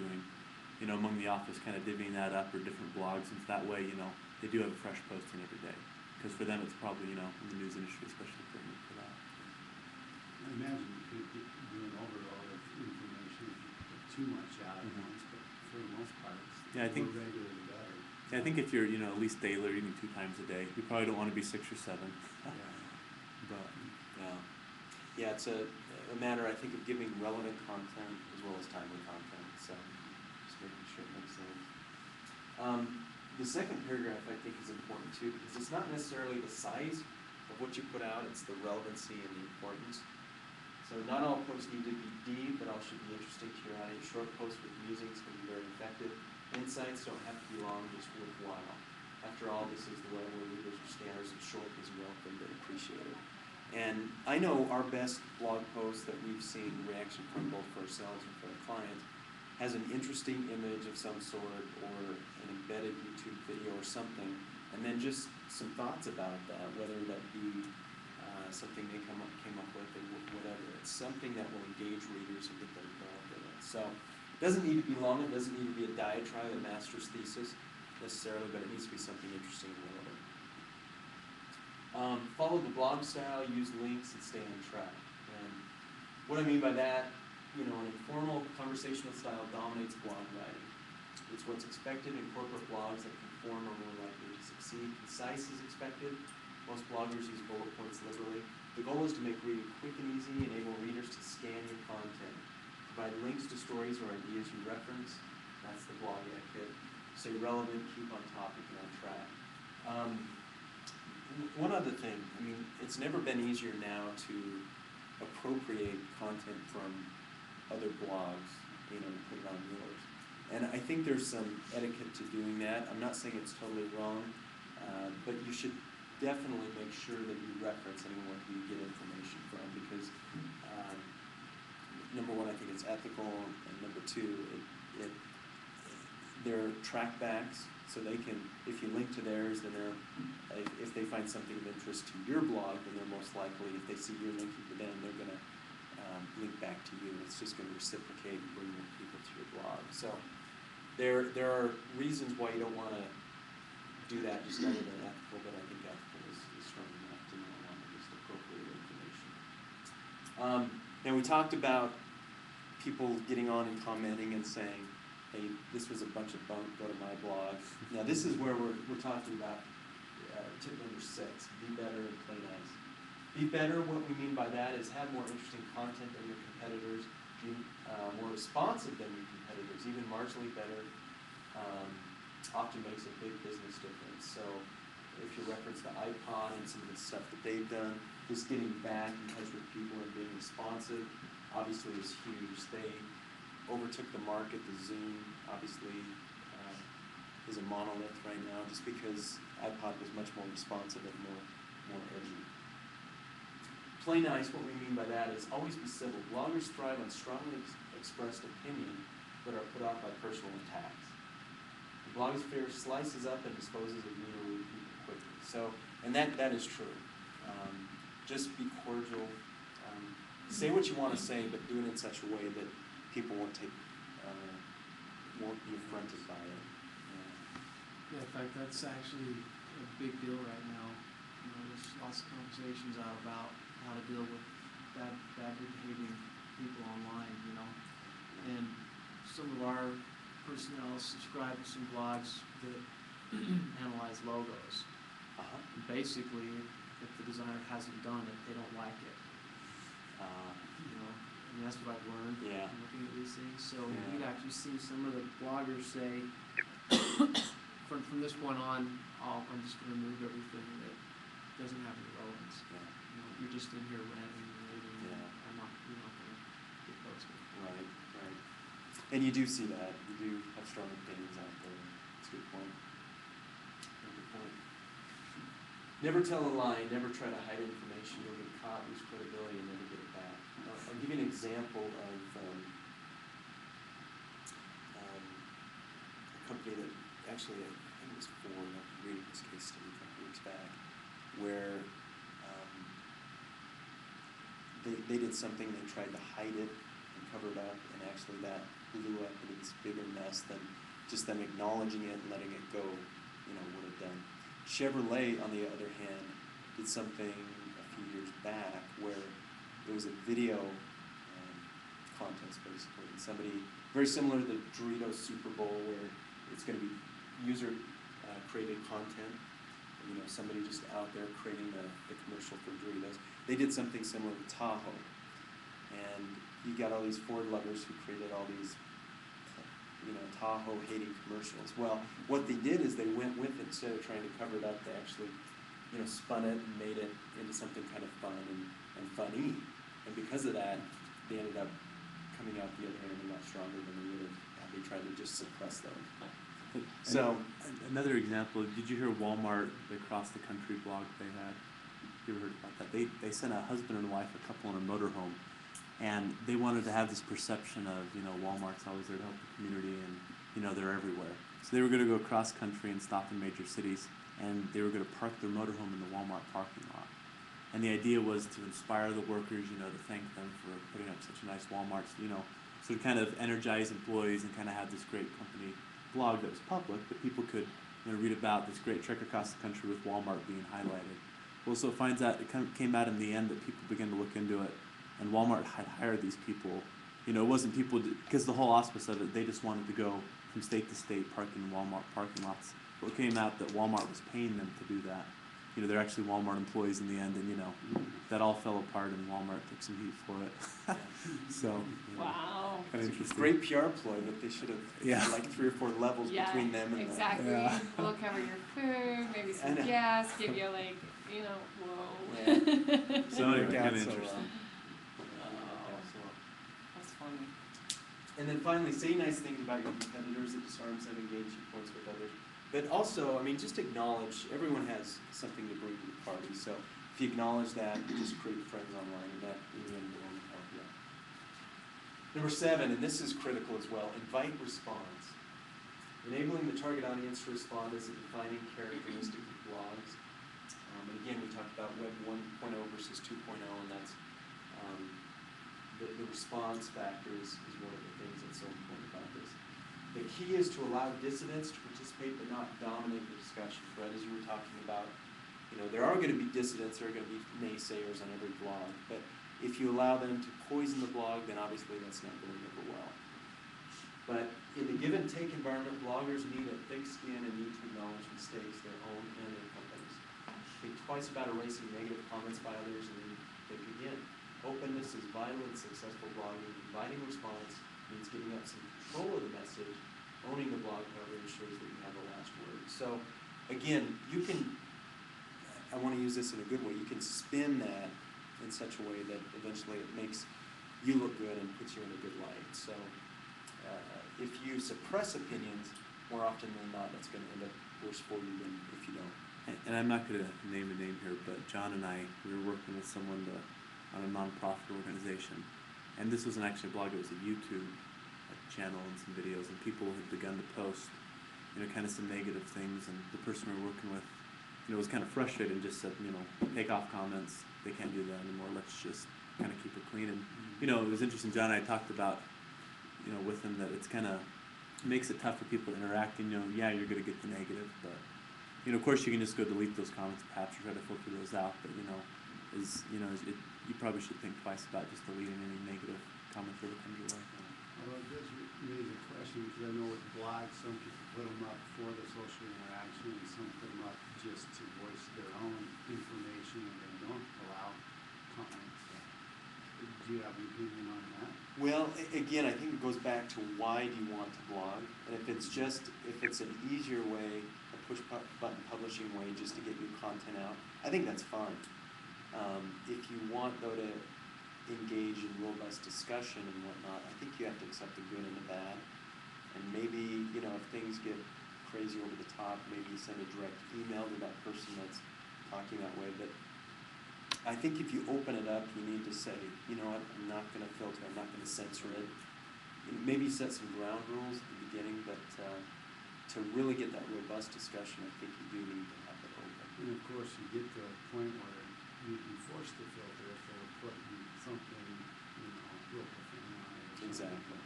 doing, among the office, kind of divvying that up, or different blogs, and that way, they do have a fresh posting every day. Because for them, it's probably, in the news industry, especially pertinent for that. I imagine you could do an overload of information if you put too much out at once, but for the most part, it's more regular the better. Yeah, I think if you're, at least daily or even 2 times a day, you probably don't want to be 6 or 7. Yeah. But yeah, it's a matter, I think, of giving relevant content as well as timely content. So just making sure it makes sense. The second paragraph, I think, is important too, because it's not necessarily the size of what you put out, it's the relevancy and the importance. So not all posts need to be deep, but all should be interesting to your audience. Short posts with musings can be very effective. Insights don't have to be long, just worthwhile. After all, this is the way where readers are scanners, and short is welcomed and appreciated. And I know our best blog post that we've seen reaction from, both for ourselves and for our clients, has an interesting image of some sort, or an embedded YouTube video or something, and then just some thoughts about that, whether that be something they came up with, or whatever. It's something that will engage readers and get them involved in it. So it doesn't need to be long, it doesn't need to be a diatribe, a master's thesis necessarily, but it needs to be something interesting and relevant. Follow the blog style, use links, and stay on track. And what I mean by that, an informal conversational style dominates blog writing. It's what's expected in corporate blogs that conform are more likely to succeed. Concise is expected. Most bloggers use bullet points liberally. The goal is to make reading quick and easy, enable readers to scan your content. Provide links to stories or ideas you reference. That's the blog etiquette. Stay relevant, keep on topic and on track. One other thing, it's never been easier now to appropriate content from other blogs, and put it on yours. And I think there's some etiquette to doing that. I'm not saying it's totally wrong, but you should definitely make sure that you reference anyone who you get information from, because number one, I think it's ethical, and number two, they're trackbacks, so they can, if you link to theirs, then if they find something of interest to your blog, then they're most likely, if they see you're linking to them, they're going to link back to you. It's just going to reciprocate and bring more people to your blog. So there are reasons why you don't want to do that just other than ethical, but I think ethical is strong enough to not want to just appropriate information. Now we talked about people getting on and commenting and saying, hey, this was a bunch of bunk, go to my blog. Now this is where we're talking about tip number 6, be better and play nice. Be better, what we mean by that is have more interesting content than your competitors, be more responsive than your competitors, even marginally better often makes a big business difference. So if you reference the iPod and some of the stuff that they've done, just getting back in touch with people and being responsive obviously is huge. They overtook the market. The Zoom obviously is a monolith right now, just because iPod was much more responsive and more edgy. Play nice, what we mean by that is always be civil. Bloggers thrive on strongly expressed opinion, but are put off by personal attacks. The blogosphere slices up and disposes of meaner people quickly. So, and that is true. Just be cordial. Say what you want to say, but do it in such a way that people won't be affronted by it. Yeah, in fact, that's actually a big deal right now. There's lots of conversations out about how to deal with badly behaving people online, And some of our personnel subscribe to some blogs that analyze logos. Basically, if the designer hasn't done it, they don't like it. And that's what I've learned looking at these things. So you'd actually see some of the bloggers say, from this point on, I'm just going to remove everything that doesn't have any relevance. You're just in here ranting and raving. You're not going to get posted. Right. And you do see that. You do have strong opinions out there. That's a good point. Never tell a lie. Never try to hide information. You'll get caught, lose credibility, and never get it back. I'll give you an example of a company that actually, I think it was Ford, I was reading this case study a couple weeks back, where they did something, they tried to hide it and cover it up, and actually that blew up into this bigger mess than just them acknowledging it and letting it go, would have done. Chevrolet, on the other hand, did something a few years back where there was a video contest, basically. And somebody, very similar to the Doritos Super Bowl, where it's going to be user created content. Somebody just out there creating the commercial for Doritos. They did something similar to Tahoe. And you got all these Ford lovers who created all these, Tahoe hating commercials. Well, what they did is they went with it. Instead of trying to cover it up, they actually, spun it and made it into something kind of fun and funny. And because of that, they ended up coming out the other end a lot stronger than they would have had they tried to just suppress those. So another example, did you hear Walmart, the cross the country blog they had? You ever heard about that? They sent a husband and wife, a couple in a motorhome, and they wanted to have this perception of, Walmart's always there to help the community, and, they're everywhere. So they were going to go cross country and stop in major cities, and they were going to park their motorhome in the Walmart parking lot. And the idea was to inspire the workers, to thank them for putting up such a nice Walmart, so to kind of energize employees and kind of have this great company blog that was public, that people could read about this great trek across the country with Walmart being highlighted. Well, so it finds out, it kind of came out in the end that people began to look into it, and Walmart had hired these people. It wasn't people, because the whole auspice of it, they just wanted to go from state to state parking in Walmart parking lots. But it came out that Walmart was paying them to do that. They're actually Walmart employees in the end, and that all fell apart, and Walmart took some heat for it. So, Wow. kind of interesting. great PR ploy, but they should have like 3 or 4 levels between them and exactly. Yeah. We'll cover your food, maybe some know. gas, give you whoa. Yeah. So anyway, kind of So, interesting. That's funny. And then finally, say nice things about your competitors. It disarms them, engagement points with others. But also, just acknowledge, everyone has something to bring to the party. So if you acknowledge that, you just create friends online, and that in the end will only help you. Number 7, and this is critical as well, invite response. Enabling the target audience to respond is a defining characteristic of blogs. And again, we talked about Web 1.0 versus 2.0, and that's the response factor is one of the things that's so important about this. The key is to allow dissidents to participate but not dominate the discussion. Fred, as you were talking about, there are going to be dissidents, there are going to be naysayers on every blog, but if you allow them to poison the blog, then obviously that's not going over well. But in the give and take environment, bloggers need a thick skin and need to acknowledge mistakes, their own and their companies. Think twice about erasing negative comments by others, and then think again. Openness is vital in successful blogging. Inviting response means giving up some control of the message. Owning the blog, however, ensures that you have the last word. So, again, you can, I want to use this in a good way, you can spin that in such a way that eventually it makes you look good and puts you in a good light. So, if you suppress opinions, more often than not, that's going to end up worse for you than if you don't. And I'm not going to name a name here, but John and I, we were working with someone on a nonprofit organization, and this wasn't actually a blog; it was a YouTube channel and some videos, and people had begun to post, kind of some negative things, and the person we were working with, was kind of frustrated and just said, take off comments. They can't do that anymore. Let's just kind of keep it clean. And it was interesting. John and I talked about, with him that it's kind of makes it tough for people to interact. And yeah, you're going to get the negative, but of course you can just go delete those comments, perhaps, or try to filter those out. But you probably should think twice about just deleting any negative comments that comes your way. Well, it does raise a question, because I know with blogs, some people put them up for the social interaction, and some put them up just to voice their own information, and they don't allow comments. Do you have an opinion on that? Well, again, I think it goes back to why do you want to blog? And if it's an easier way, a push-button publishing way just to get new content out, I think that's fine. If you want, though, to engage in robust discussion and whatnot, I think you have to accept the good and the bad. And maybe, if things get crazy over the top, maybe send a direct email to that person that's talking that way. But I think if you open it up, you need to say, you know what, I'm not going to filter, I'm not going to censor it. Maybe set some ground rules at the beginning, but to really get that robust discussion, I think you do need to have it open. And of course, you get to a point where you'd be forced to filter if they were putting something, real profane on it. Exactly.